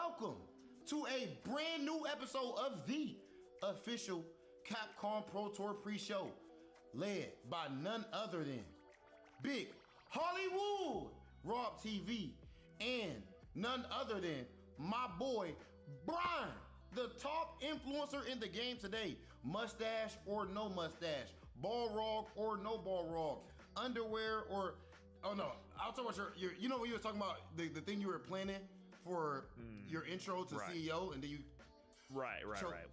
welcome to a brand new episode of the official Capcom Pro Tour pre-show, led by none other than Big Hollywood Rob TV and none other than my boy Brian, the top influencer in the game today. Mustache or no mustache, Balrog or no Balrog, underwear or I'll talk about your you know when you were talking about the thing you were planning for your intro to CEO, and then you right.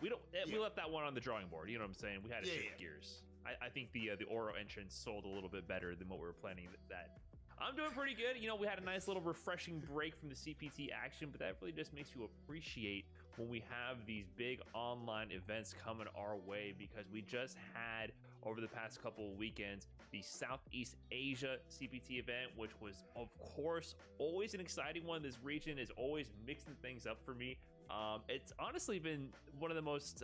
We left that one on the drawing board. You know what I'm saying? We had to shift gears. I think the Oro entrance sold a little bit better than what we were planning. That I'm doing pretty good. You know, we had a nice little refreshing break from the CPT action, but that really just makes you appreciate when we have these big online events coming our way, because we just had over the past couple of weekends the Southeast Asia CPT event, which was of course always an exciting one. This region is always mixing things up for me. It's honestly been one of the most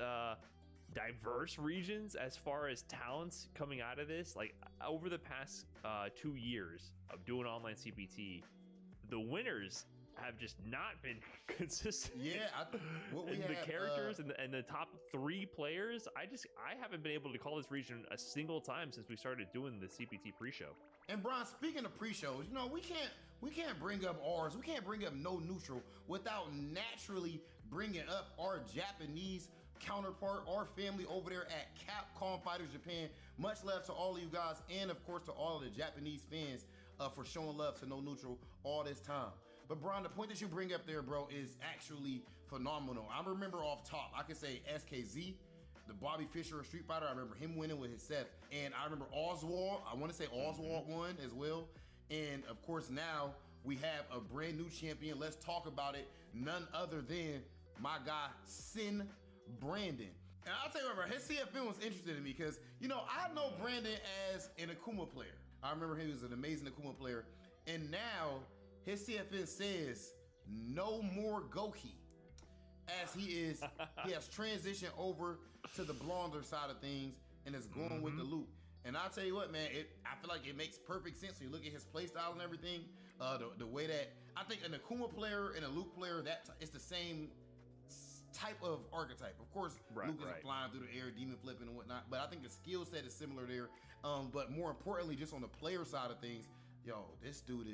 diverse regions as far as talents coming out of this. Like over the past 2 years of doing online CPT, the winners have just not been consistent. The characters and the top 3 players, I haven't been able to call this region a single time since we started doing the CPT pre-show. And Brian, speaking of pre-shows, you know, we can't bring up ours. We can't bring up No Neutral without naturally bringing up our Japanese counterpart, our family over there at Capcom Fighters Japan. Much love to all of you guys, and of course to all of the Japanese fans for showing love to No Neutral all this time. But Brian, the point that you bring up there, bro, is actually phenomenal. I remember off top, I could say SKZ, the Bobby Fischer of Street Fighter. I remember him winning with his Seth. And I remember Oswald, I want to say Oswald won as well. And of course now we have a brand new champion. Let's talk about it. None other than my guy, Sin Brandon. And I'll tell you what, bro, his CFN was interesting to me because, you know, I know Brandon as an Akuma player. I remember he was an amazing Akuma player. And now his CFN says no more Goki, as he has transitioned over to the blonder side of things and is going with the loop. And I'll tell you what, man, I feel like it makes perfect sense when you look at his play style and everything. The way that I think an Akuma player and a Luke player, it's the same type of archetype. Of course, Luke is flying through the air, demon flipping and whatnot, but I think the skill set is similar there. But more importantly, just on the player side of things, yo, this dude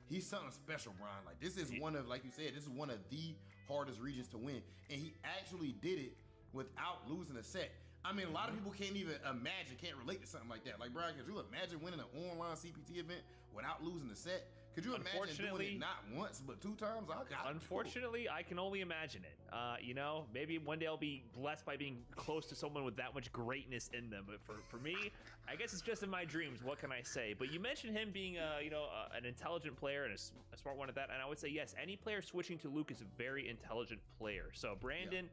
he's something special, Brian. Like, this is one of, like you said, this is one of the hardest regions to win. And he actually did it without losing a set. I mean, a lot of people can't relate to something like that. Like, Brian, could you imagine winning an online CPT event without losing a set? Could you imagine doing it not once, but 2 times? Unfortunately, I can only imagine it. You know, maybe one day I'll be blessed by being close to someone with that much greatness in them. But for me, I guess it's just in my dreams. What can I say? But you mentioned him being, an intelligent player and a smart one at that. And I would say, yes, any player switching to Luke is a very intelligent player. So Brandon,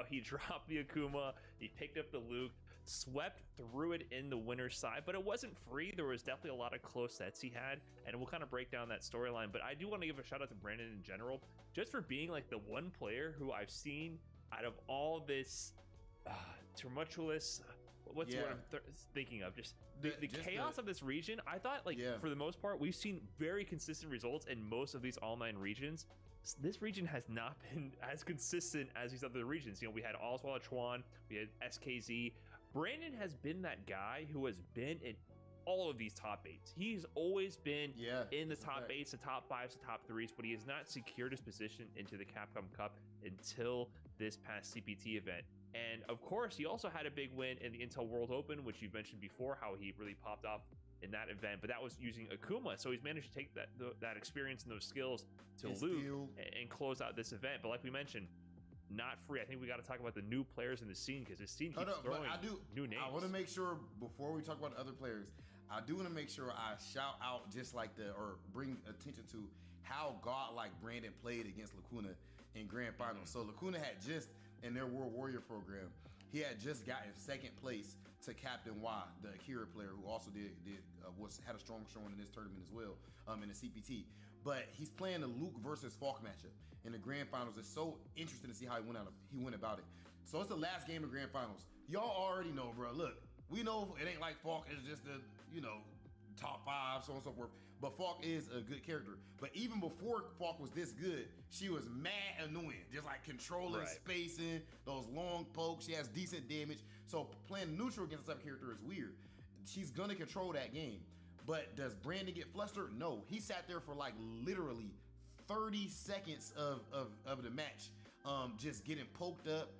he dropped the Akuma, he picked up the Luke, swept through it in the winner's side, but it wasn't free. There was definitely a lot of close sets he had, and we'll kind of break down that storyline. But I do want to give a shout out to Brandon in general, just for being like the one player who I've seen out of all this tumultuous, what's what I'm thinking of, just the chaos of this region. I thought, for the most part, we've seen very consistent results in most of these online regions. This region has not been as consistent as these other regions. You know, we had Oswald Chuan, we had SKZ. Brandon has been that guy who has been in all of these top 8s. He's always been in the top 8s, the top 5s, the top 3s, but he has not secured his position into the Capcom Cup until this past CPT event. And of course, he also had a big win in the Intel World Open, which you've mentioned before, how he really popped off in that event, but that was using Akuma. So he's managed to take that experience and those skills to Luke and close out this event. But like we mentioned, not free. I think we got to talk about the new players in the scene, because this scene keeps throwing new names. I want to make sure, before we talk about other players, I do want to make sure I shout out or bring attention to how godlike Brandon played against Lacuna in Grand Finals. So Lacuna had just, in their World Warrior program, he had just gotten second place to Captain Y, the Akira player, who also had a strong showing in this tournament as well, in the CPT. But he's playing the Luke versus Falk matchup in the Grand Finals. It's so interesting to see how he went about it. So it's the last game of Grand Finals. Y'all already know, bro. Look, we know it ain't like Falk. It's just top 5, so on and so forth. But Falk is a good character. But even before Falk was this good, she was mad annoying. Just like controlling, spacing, those long pokes. She has decent damage. So playing neutral against a character is weird. She's gonna control that game. But does Brandon get flustered? No. He sat there for like literally 30 seconds of the match, just getting poked up,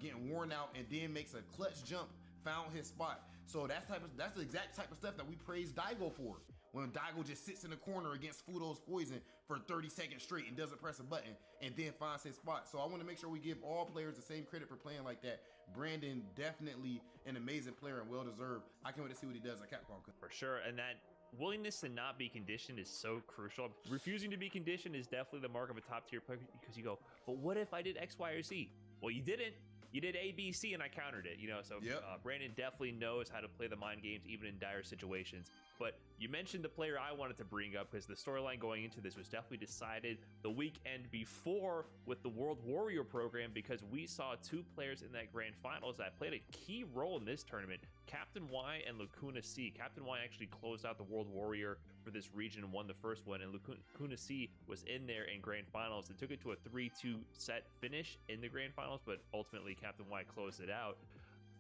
getting worn out, and then makes a clutch jump, found his spot. So that's the exact type of stuff that we praise Daigo for. When Daigo just sits in the corner against Fudo's poison for 30 seconds straight and doesn't press a button and then finds his spot. So I want to make sure we give all players the same credit for playing like that. Brandon, definitely an amazing player and well-deserved. I can't wait to see what he does at Capcom. For sure, and that willingness to not be conditioned is so crucial. Refusing to be conditioned is definitely the mark of a top-tier player, because you go, but what if I did X, Y, or Z? Well, you didn't. You did A, B, C, and I countered it, So Brandon definitely knows how to play the mind games, even in dire situations. But you mentioned the player I wanted to bring up, because the storyline going into this was definitely decided the weekend before with the World Warrior program, because we saw two players in that grand finals that played a key role in this tournament, Captain Y and Lacuna C. Captain Y actually closed out the World Warrior for this region and won the first one, and Lacuna C was in there in grand finals and took it to a 3-2 set finish in the grand finals, but ultimately Captain Y closed it out.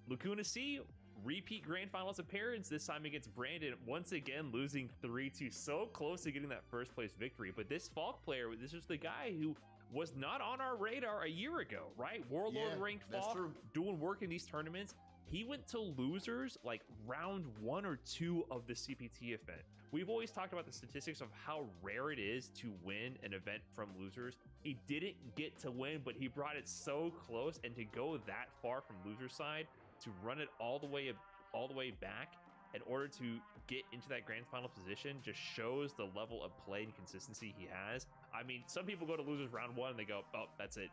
Lacuna C, repeat grand finals appearance, this time against Brandon, once again losing 3-2, so close to getting that first place victory. But this Falk player, this was the guy who was not on our radar a year ago, right? Warlord ranked Falk, doing work in these tournaments. He went to losers like round 1 or 2 of the CPT event. We've always talked about the statistics of how rare it is to win an event from losers. He didn't get to win, but he brought it so close, and to go that far from loser side, to run it all the way back in order to get into that grand final position, just shows the level of play and consistency he has. I mean, some people go to losers round 1 and they go, oh, that's it.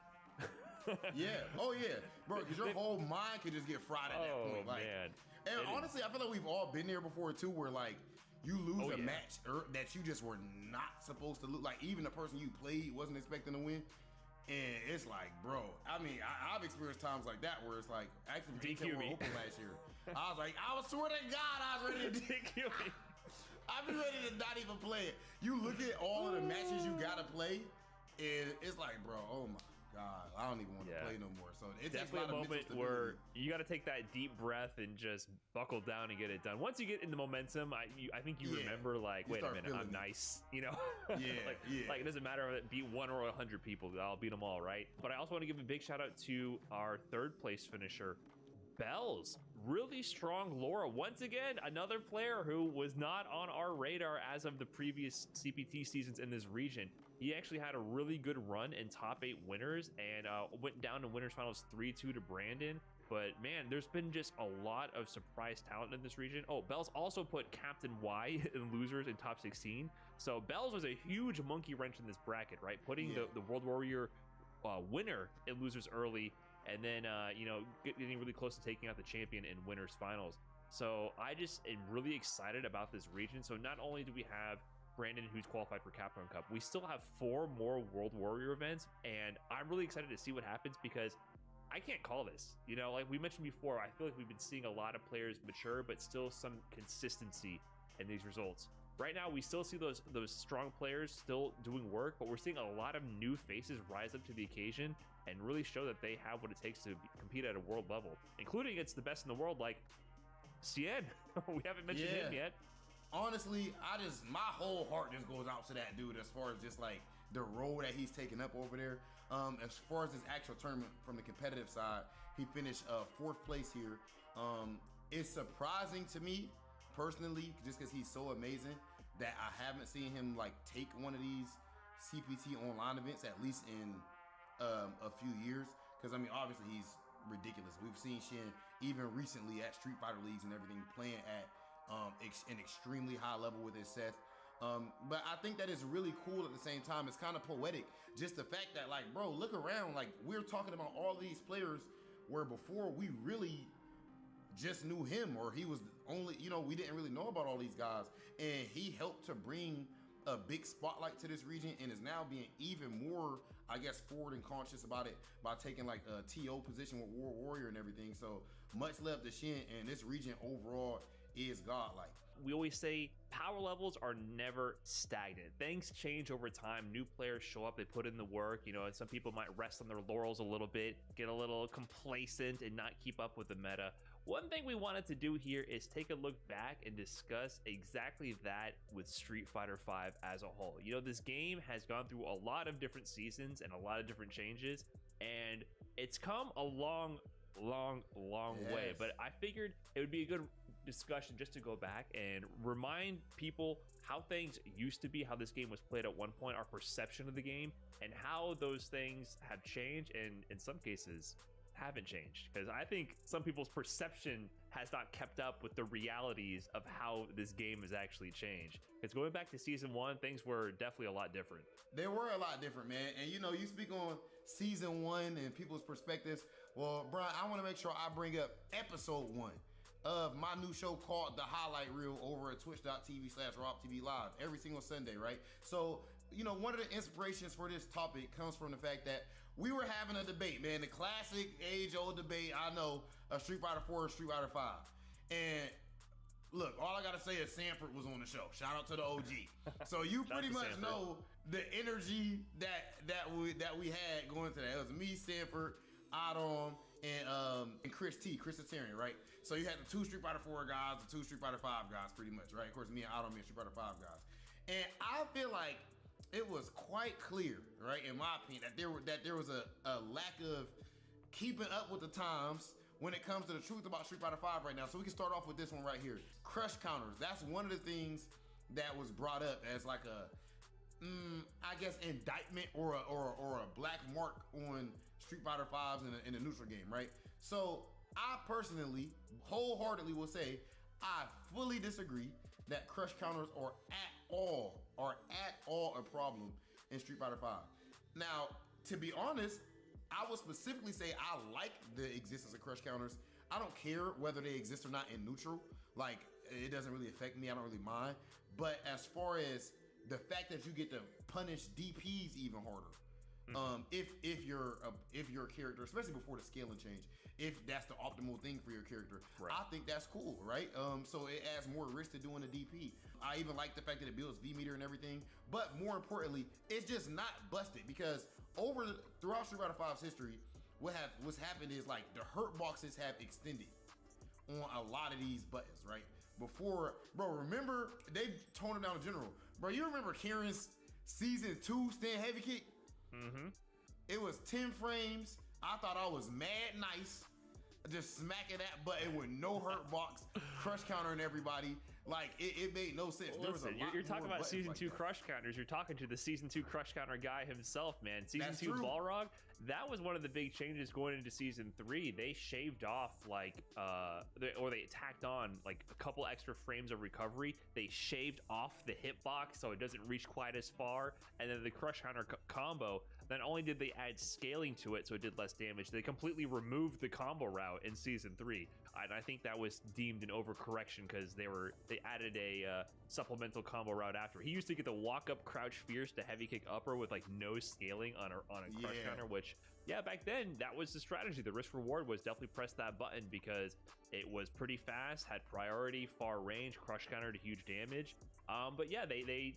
Bro, because your whole mind could just get fried at that point. Like, man. And honestly, I feel like we've all been there before too, where like you lose a match that you just were not supposed to lose. Like even the person you played wasn't expecting to win. And it's like, bro, I mean, I've experienced times like that where it's like, actually, DQ me last year. I was like, I swear to God, I was ready to DQ me. I'd be ready to not even play it. You look at all of the matches you gotta play, and it's like, bro, oh my God, I don't even want to play no more. So it definitely takes a moment where you got to take that deep breath and just buckle down and get it done. Once you get in the momentum, I think you remember, like, wait a minute, I'm nice, like it doesn't matter if it beat 1 or 100 people, I'll beat them all, right? But I also want to give a big shout out to our 3rd place finisher, Bells. Really strong Laura. Once again, another player who was not on our radar as of the previous CPT seasons in this region. He actually had a really good run in top 8 winners and went down to winners finals 3-2 to Brandon. But man, there's been just a lot of surprise talent in this region. Oh, Bells also put Captain Y in losers in top 16. So Bells was a huge monkey wrench in this bracket, right? Putting the World Warrior winner in losers early, and then getting really close to taking out the champion in winners finals. So I just am really excited about this region. So not only do we have Brandon, who's qualified for Capcom Cup, we still have 4 more World Warrior events, and I'm really excited to see what happens, because I can't call this. Like we mentioned before, I feel like we've been seeing a lot of players mature, but still some consistency in these results. Right now, we still see those strong players still doing work, but we're seeing a lot of new faces rise up to the occasion and really show that they have what it takes to compete at a world level, including against the best in the world, like Cien. We haven't mentioned him yet. Honestly, my whole heart just goes out to that dude as far as just like the role that he's taking up over there. As far as his actual tournament from the competitive side, he finished 4th place here. It's surprising to me personally, just because he's so amazing, that I haven't seen him like take one of these CPT online events at least in a few years. Because I mean, obviously he's ridiculous. We've seen Cien even recently at Street Fighter leagues and everything playing at an extremely high level with his Seth. But I think that is really cool at the same time. It's kind of poetic. Just the fact that, like, bro, look around. Like, we're talking about all these players where before we really just knew him, or he was only, we didn't really know about all these guys. And he helped to bring a big spotlight to this region, and is now being even more, I guess, forward and conscious about it by taking like a TO position with World Warrior and everything. So much love to Cien, and this region overall is godlike. We always say power levels are never stagnant. Things change over time. New players show up, they put in the work, you know, and some people might rest on their laurels a little bit, get a little complacent and not keep up with the meta. One thing we wanted to do here is take a look back and discuss exactly that with Street Fighter V as a whole. You know, this game has gone through a lot of different seasons and a lot of different changes, and it's come a long way. But I figured it would be a good discussion just to go back and remind people how things used to be, how this game was played at one point, our perception of the game, and how those things have changed, and in some cases haven't changed, because I think some people's perception has not kept up with the realities of how this game has actually changed. Because going back to season 1, things were definitely a lot different. They were a lot different, man. And you know, you speak on season 1 and people's perspectives. Well, Brian, I want to make sure I bring up episode 1 of my new show called The Highlight Reel over at twitch.tv/RobTV Live every single Sunday, right? So, you know, one of the inspirations for this topic comes from the fact that we were having a debate, man, the classic age-old debate, I know, of Street Fighter 4 and Street Fighter 5. And look, all I gotta say is Sanford was on the show. Shout out to the OG. So you pretty much know the energy that we had going to that. It was me, Sanford, Adam, and Chris Tarian, right? So you had the 2 Street Fighter 4 guys, the 2 Street Fighter 5 guys, pretty much, right? Of course, me and Adam and Street Fighter 5 guys. And I feel like it was quite clear, right, in my opinion, that there was a lack of keeping up with the times when it comes to the truth about Street Fighter 5 right now. So we can start off with this one right here. Crush counters. That's one of the things that was brought up as like a, I guess, indictment or a black mark on Street Fighter 5s in a neutral game, right? So I personally, wholeheartedly will say, I fully disagree that crush counters are at all a problem in Street Fighter 5. Now, to be honest, I would specifically say I like the existence of crush counters. I don't care whether they exist or not in neutral. Like, it doesn't really affect me. I don't really mind. But as far as the fact that you get to punish DPs even harder, if you're a character, especially before the scaling change, if that's the optimal thing for your character, right, I think that's cool, right? So it adds more risk to doing a DP. I even like the fact that it builds V meter and everything, but more importantly, it's just not busted, because throughout Street Fighter 5's history, what's happened is like the hurt boxes have extended on a lot of these buttons, right? Before, bro, remember they toned it down in general, bro. You remember Karen's season 2 stand heavy kick? Mm-hmm. It was 10 frames. I thought I was mad nice, just smacking that button with no hurt box, crush countering everybody. Like, it made no sense. Listen, you're talking about season 2 crush counters. You're talking to the season 2 crush counter guy himself, man. Season 2 Balrog, that was one of the big changes going into season 3. They shaved off they tacked on like a couple extra frames of recovery. They shaved off the hitbox so it doesn't reach quite as far. And then the crush counter combo, not only did they add scaling to it so it did less damage, they completely removed the combo route in season 3. And I think that was deemed an overcorrection because they added a supplemental combo route after. He used to get the walk up crouch fierce to heavy kick upper with like no scaling on a crush counter, which back then that was the strategy. The risk reward was definitely press that button because it was pretty fast, had priority, far range, crush counter to huge damage. But yeah, they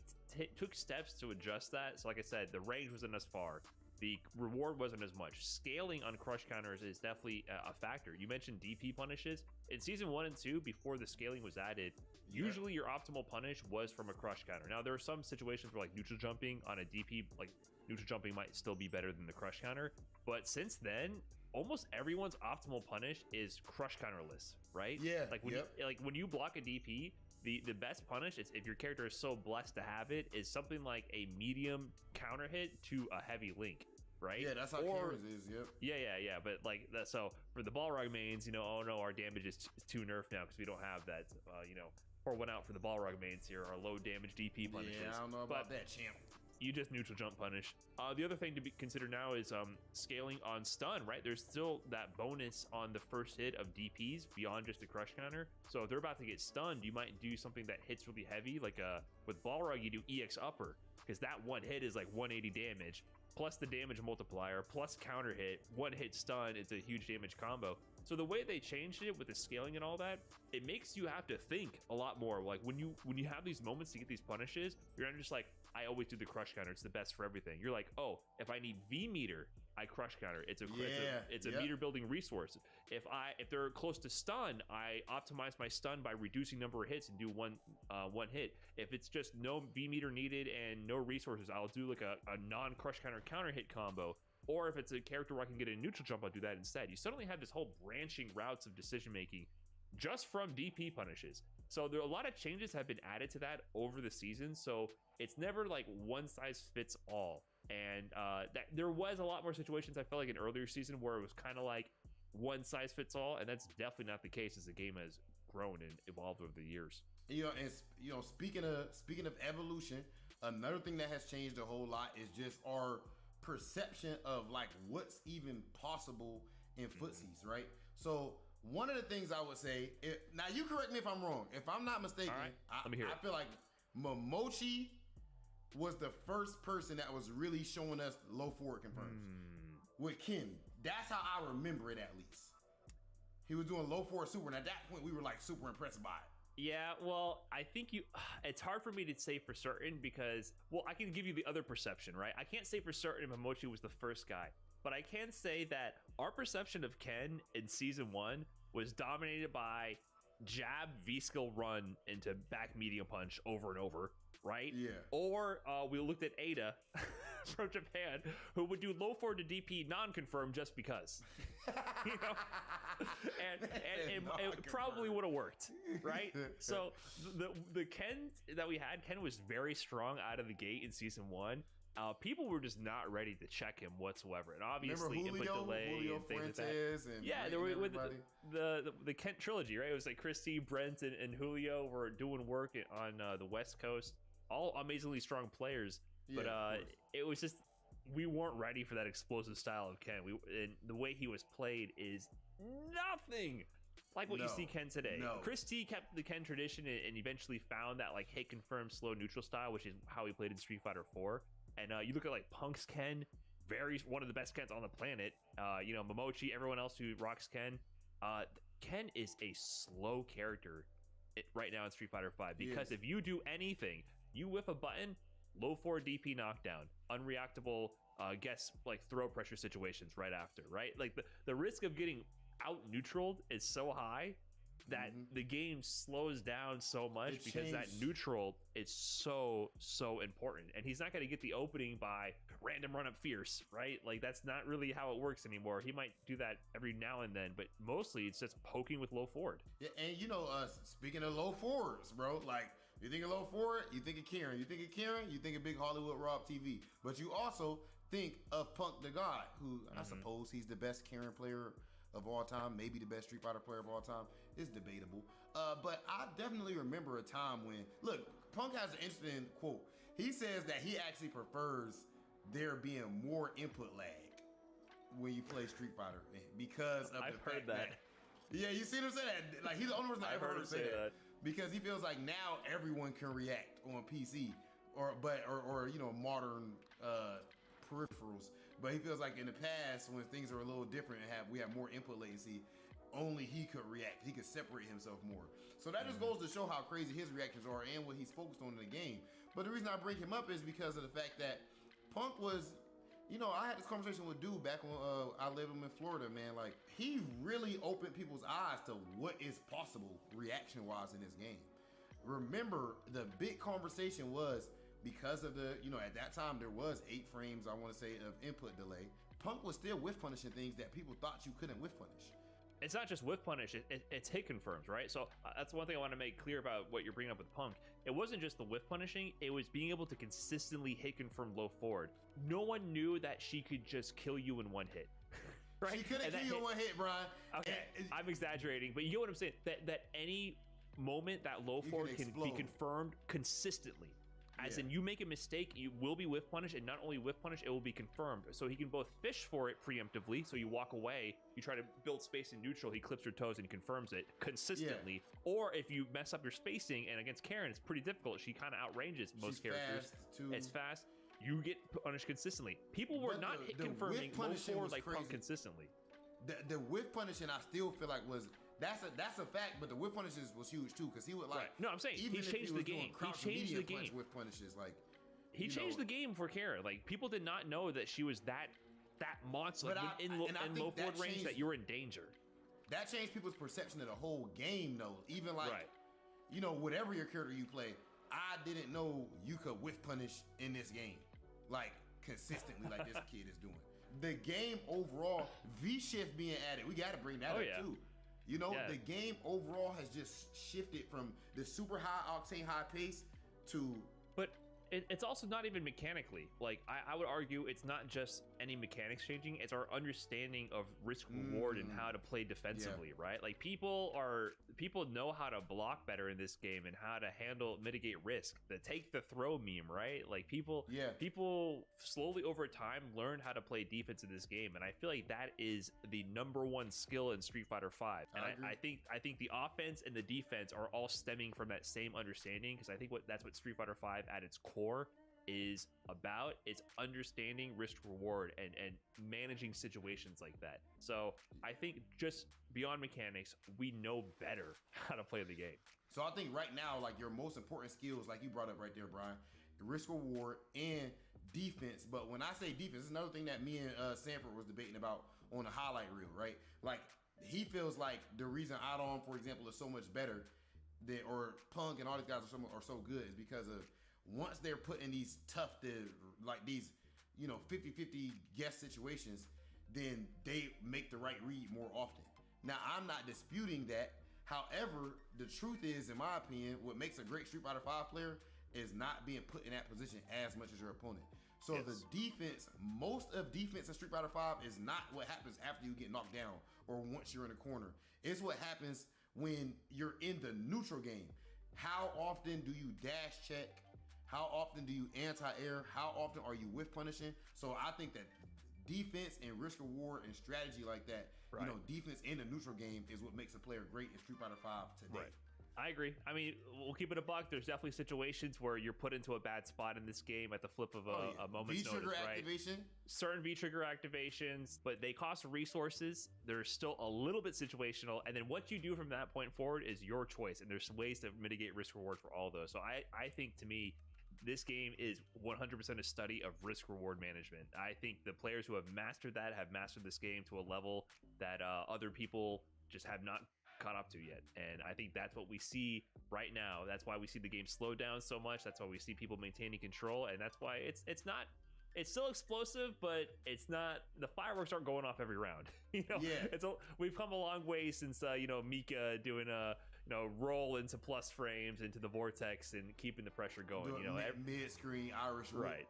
took steps to adjust that. So like I said, the range wasn't as far. The reward wasn't as much. Scaling on crush counters is definitely a factor. You mentioned DP punishes. In season 1 and 2, before the scaling was added, usually your optimal punish was from a crush counter. Now, there are some situations where like neutral jumping on a DP, like neutral jumping might still be better than the crush counter. But since then, almost everyone's optimal punish is crush counterless, right? Yeah. Like when you block a DP, the best punish is, if your character is so blessed to have it, is something like a medium counter hit to a heavy link, right? Yeah, that's how Karen's is. Yep. Yeah. But like that, so for the Balrog mains, oh no, our damage is too nerfed now because we don't have that. Pour one out for the Balrog mains here, our low damage DP punishes. Yeah, I don't know about that, champ. You just neutral jump punish. The other thing to be considered now is scaling on stun, right? There's still that bonus on the first hit of DPs beyond just the crush counter. So if they're about to get stunned, you might do something that hits really heavy. Like with Balrog, you do EX upper, because that one hit is like 180 damage. plus the damage multiplier, plus counter hit, one hit stun. It's a huge damage combo. So the way they changed it with the scaling and all that, it makes you have to think a lot more. Like when you have these moments to get these punishes, you're not just like, I always do the crush counter. It's the best for everything. You're like, oh, if I need V meter, I crush counter. It's a meter building resource. If they're close to stun, I optimize my stun by reducing number of hits and do one hit. If it's just no V meter needed and no resources, I'll do like a non crush counter hit combo. Or if it's a character where I can get a neutral jump, I'll do that instead. You suddenly have this whole branching routes of decision making just from DP punishes. So there are a lot of changes have been added to that over the season. So it's never like one size fits all. And that there was a lot more situations I felt like in earlier season where it was kind of like one size fits all, and that's definitely not the case as the game has grown and evolved over the years. Speaking of evolution, another thing that has changed a whole lot is just our perception of like what's even possible in footsies, right? So one of the things I would say, now you correct me if I'm wrong. If I'm not mistaken, right. Let me hear I feel like Momochi was the first person that was really showing us low forward confirms with Ken. That's how I remember it, at least. He was doing low forward super, and at that point we were like super impressed by it. Yeah, well, I think it's hard for me to say for certain because, well, I can give you the other perception, right? I can't say for certain if Momochi was the first guy, but I can say that our perception of Ken in season 1 was dominated by jab V-skill run into back medium punch over and over, right? Yeah. Or we looked at Ada from Japan, who would do low forward to DP non-confirmed just because. You know? And it probably would have worked, right? So the Ken that we had, Ken was very strong out of the gate in season 1. People were just not ready to check him whatsoever, and obviously input delay and things like that. There were with the Kent trilogy, right? It was like Christy, Brent, and Julio were doing work on the West Coast, all amazingly strong players. But it was just we weren't ready for that explosive style of Ken. And the way he was played is nothing like what you see Ken today. Chris T kept the Ken tradition and eventually found that like hit confirm slow neutral style, which is how he played in Street Fighter 4. And you look at like Punk's Ken, one of the best Kens on the planet. Momochi, everyone else who rocks Ken. Ken is a slow character right now in Street Fighter 5 because if you do anything, you whiff a button, low forward DP knockdown, unreactable guess like throw pressure situations right after, right? Like the risk of getting out neutraled is so high that the game slows down so much because that neutral is so important, and he's not going to get the opening by random run up fierce, right? Like that's not really how it works anymore. He might do that every now and then, but mostly it's just poking with low forward. Yeah, and speaking of low forwards, bro, like you think of low forward, you think of Kieran. You think of Kieran, you think of Big Hollywood Rob TV, but you also think of Punk the God, who I suppose he's the best Kieran player of all time, maybe the best Street Fighter player of all time. It's debatable. But I definitely remember a time when, look, Punk has an interesting quote. He says that he actually prefers there being more input lag when you play Street Fighter because of I've heard that. Yeah, you see what I'm saying? Like he's the only person I ever heard him say that. Because he feels like now everyone can react on PC or modern peripherals. But he feels like in the past, when things are a little different and we have more input latency, only he could react. He could separate himself more. So that just goes to show how crazy his reactions are and what he's focused on in the game. But the reason I bring him up is because of the fact that Punk was, I had this conversation with dude back when I lived in Florida, man. Like, he really opened people's eyes to what is possible reaction-wise in this game. Remember, the big conversation was, because of at that time there was 8 frames, I want to say, of input delay. Punk was still whiff punishing things that people thought you couldn't whiff punish. It's not just whiff punish, it's hit confirms, right? So that's one thing I want to make clear about what you're bringing up with Punk. It wasn't just the whiff punishing, it was being able to consistently hit confirm low forward. No one knew that she could just kill you in one hit. Right? She couldn't kill you in one hit, Brian. Okay, I'm exaggerating, but you get what I'm saying. That any moment that low forward can be confirmed consistently. As in, you make a mistake, you will be whiff punished, and not only whiff punished, it will be confirmed. So he can both fish for it preemptively, so you walk away, you try to build space in neutral, he clips your toes and he confirms it consistently. Yeah. Or if you mess up your spacing, and against Karen, it's pretty difficult. She kind of outranges most characters. Fast too. It's fast. you get punished consistently. People were not confirming low forward like Punk consistently. The whiff punishing, I still feel like that's a fact, but the whiff punishes was huge too, because he would like. Right. No, I'm saying he changed the game. He changed the game. Whiff punishes, like he changed the game for Kara. Like people did not know that she was that monster in low forward range that you were in danger. That changed people's perception of the whole game, though. Even like, whatever your character you play, I didn't know you could whiff punish in this game, like consistently, like this kid is doing. The game overall, V-shift being added, we got to bring that up too. The game overall has just shifted from the super high octane, high pace to. But it's also not even mechanically. Like I would argue, it's not just any mechanics changing; it's our understanding of risk reward and how to play defensively, right? Like people know how to block better in this game and how to mitigate risk. The take the throw meme, right? Like people slowly over time learn how to play defense in this game, and I feel like that is the #1 skill in Street Fighter V. And I think the offense and the defense are all stemming from that same understanding, because I think that's what Street Fighter V at its core is about. It's understanding risk reward and managing situations like that. So I think just beyond mechanics, we know better how to play the game. So I think right now, like your most important skills, like you brought up right there, Brian, the risk reward and defense. But when I say defense, it's another thing that me and Sanford was debating about on the highlight reel, right? Like he feels like the reason Adam, for example, is so much better than, or Punk and all these guys are so good is because of once they're put in these tough, like these, 50-50 guess situations, then they make the right read more often. Now, I'm not disputing that. However, the truth is, in my opinion, what makes a great Street Fighter V player is not being put in that position as much as your opponent. So the defense, most of defense in Street Fighter V is not what happens after you get knocked down or once you're in a corner. It's what happens when you're in the neutral game. How often do you dash check? How often do you anti-air? How often are you whiff punishing? So I think that defense and risk reward and strategy like that, defense in the neutral game is what makes a player great in Street Fighter V today. Right. I agree. I mean, we'll keep it a buck. There's definitely situations where you're put into a bad spot in this game at the flip of a moment's notice, V-trigger right? activation. Certain V-trigger activations, but they cost resources. They're still a little bit situational. And then what you do from that point forward is your choice. And there's ways to mitigate risk reward for all those. So I think, to me, this game is 100% a study of risk reward management. I think the players who have mastered that have mastered this game to a level that other people just have not caught up to yet. And I think that's what we see right now. That's why we see the game slow down so much. That's why we see people maintaining control. And that's why it's still explosive, but it's not, the fireworks aren't going off every round. We've come a long way since Mika doing a roll into plus frames into the vortex and keeping the pressure going. Mid-screen Irish whip. Right.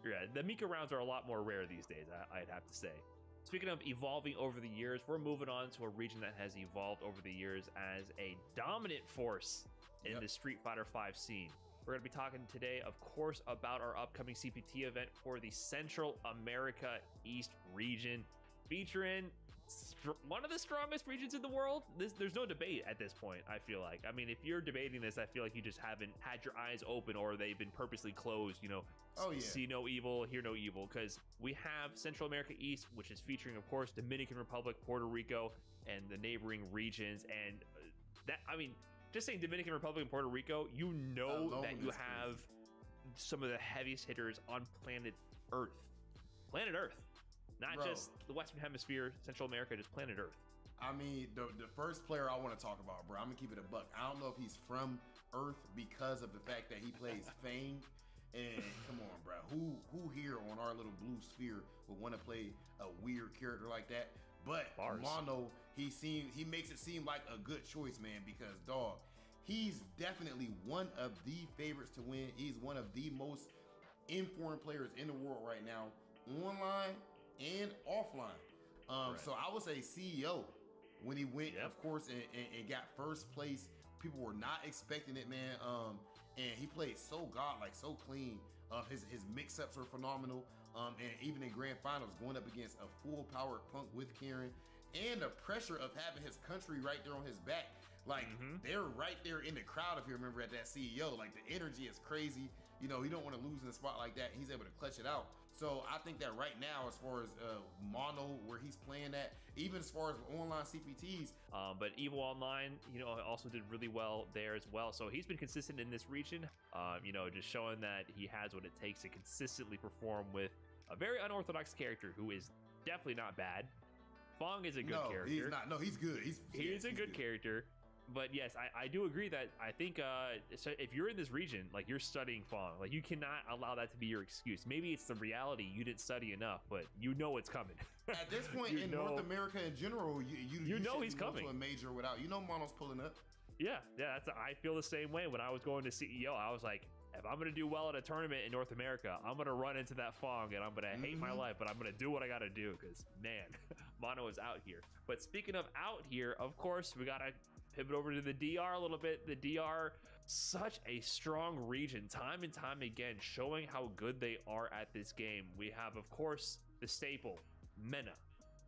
Yeah, the Mika rounds are a lot more rare these days, I'd have to say. Speaking of evolving over the years, we're moving on to a region that has evolved over the years as a dominant force in the Street Fighter V scene. We're going to be talking today, of course, about our upcoming CPT event for the Central America East region, featuring one of the strongest regions in the world. There's no debate at this point, I feel like. I mean, if you're debating this, I feel like you just haven't had your eyes open, or they've been purposely closed, see no evil, hear no evil, because we have Central America East, which is featuring, of course, Dominican Republic, Puerto Rico, and the neighboring regions. And that, I mean, just saying Dominican Republic and Puerto Rico, that you have some of the heaviest hitters on planet Earth. Planet Earth. Not just the Western Hemisphere, Central America, just planet Earth. I mean, the first player I want to talk about, bro, I'm going to keep it a buck. I don't know if he's from Earth because of the fact that he plays Fang. And come on, bro. Who here on our little blue sphere would want to play a weird character like that? But Mono, he makes it seem like a good choice, man, because, dog, he's definitely one of the favorites to win. He's one of the most informed players in the world right now, online and offline. So I would say CEO when he went, of course, and got first place. People were not expecting it, man. And he played so godlike, so clean. His mix-ups were phenomenal. And even in grand finals, going up against a full-powered Punk with Karen, and the pressure of having his country right there on his back. Like, they're right there in the crowd, if you remember, at that CEO. Like, the energy is crazy. you know, he don't want to lose in a spot like that. He's able to clutch it out. So I think that right now, as far as mono, where he's playing at, even as far as online CPTs. But Evo Online, you know, also did really well there as well. So he's been consistent in this region, you know, just showing that he has what it takes to consistently perform with a very unorthodox character who is definitely not bad. Fong is a good character. He's not. No, he's good. He's a good character. But yes, I do agree that I think so if you're in this region, like you're studying Fong, like you cannot allow that to be your excuse. Maybe it's the reality you didn't study enough, but you know it's coming. At this point in North America in general, you know he's coming to a major without, you know, Mono's pulling up. Yeah, I feel the same way. When I was going to CEO, I was like, if I'm gonna do well at a tournament in North America, I'm gonna run into that Fong and I'm gonna hate my life, but I'm gonna do what I gotta do because man, Mono is out here. But speaking of out here, of course, we gotta pivot over to the DR a little bit. The DR, such a strong region, time and time again, showing how good they are at this game. We have, of course, the staple, Mena,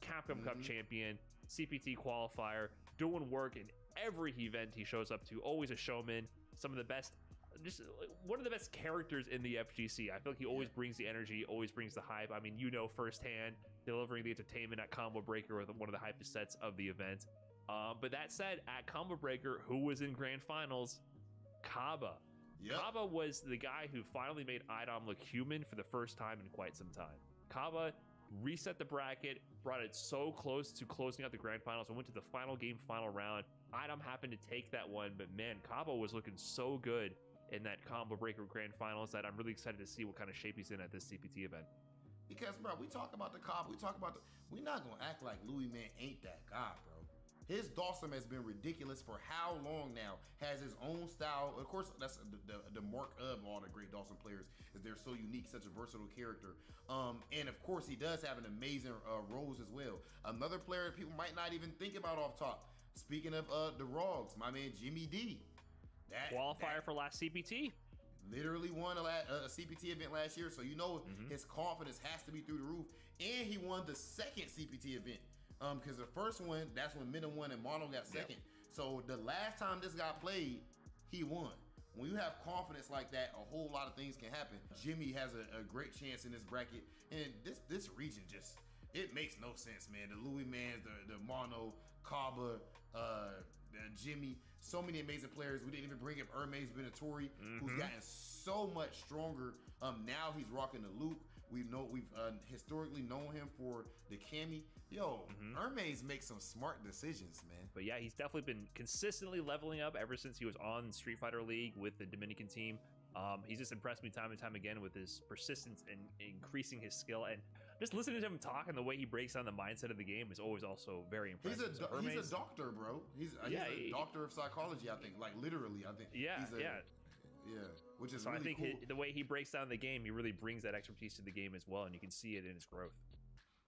Capcom Cup champion, CPT qualifier, doing work in every event he shows up to, always a showman, some of the best, just one of the best characters in the FGC. I feel like he always brings the energy, always brings the hype. I mean, you know firsthand, delivering the entertainment at Combo Breaker with one of the hypest sets of the event. But that said, at Combo Breaker, who was in Grand Finals? Kaba. Yep. Kaba was the guy who finally made Idom look human for the first time in quite some time. Kaba reset the bracket, brought it so close to closing out the Grand Finals, and went to the final game, final round. Idom happened to take that one, but man, Kaba was looking so good in that Combo Breaker Grand Finals that I'm really excited to see what kind of shape he's in at this CPT event. Because, bro, we talk about the Kaba, we're not going to act like Louis Man ain't that guy, bro. His Dawson has been ridiculous for how long now, has his own style. Of course, that's the mark of all the great Dawson players, is they're so unique, such a versatile character. And of course, he does have an amazing roles as well. Another player people might not even think about off top. Speaking of the Rogs, my man Jimmy D. Qualifier for last CPT. Literally won a CPT event last year, so you know his confidence has to be through the roof. And he won the second CPT event. Because the first one, that's when Mena won and Mono got second. So the last time this guy played, he won. When you have confidence like that, a whole lot of things can happen. Jimmy has a great chance in this bracket. And this region just, it makes no sense, man. The Louis Mans, the Mono, Kaba, Jimmy, so many amazing players. We didn't even bring up Hermes Benatori, who's gotten so much stronger. Now he's rocking the Luke. We've historically known him for the Cammy. Yo, Hermes makes some smart decisions, man. But yeah, he's definitely been consistently leveling up ever since he was on Street Fighter League with the Dominican team. He's just impressed me time and time again with his persistence and increasing his skill. And just listening to him talk and the way he breaks down the mindset of the game is always also very impressive. He's a doctor, bro. He's a doctor of psychology, I think. Like literally, I think. Yeah, which is so really I think cool. The way he breaks down the game, he really brings that expertise to the game as well, and you can see it in his growth.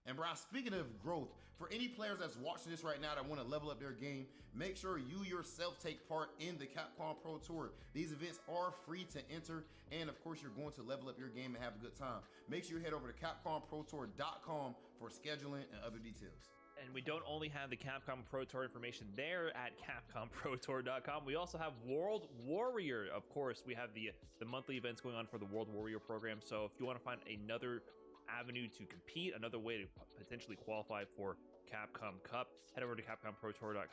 And Brian, speaking of growth, for any players that's watching this right now that want to level up their game, make sure you yourself take part in the Capcom Pro Tour. These events are free to enter, and of course, you're going to level up your game and have a good time. Make sure you head over to CapcomProTour.com for scheduling and other details. And we don't only have the Capcom Pro Tour information there at CapcomProTour.com. We also have World Warrior. Of course, we have the monthly events going on for the World Warrior program. So if you want to find another avenue to compete, another way to potentially qualify for Capcom Cup, head over to CapcomProTour.com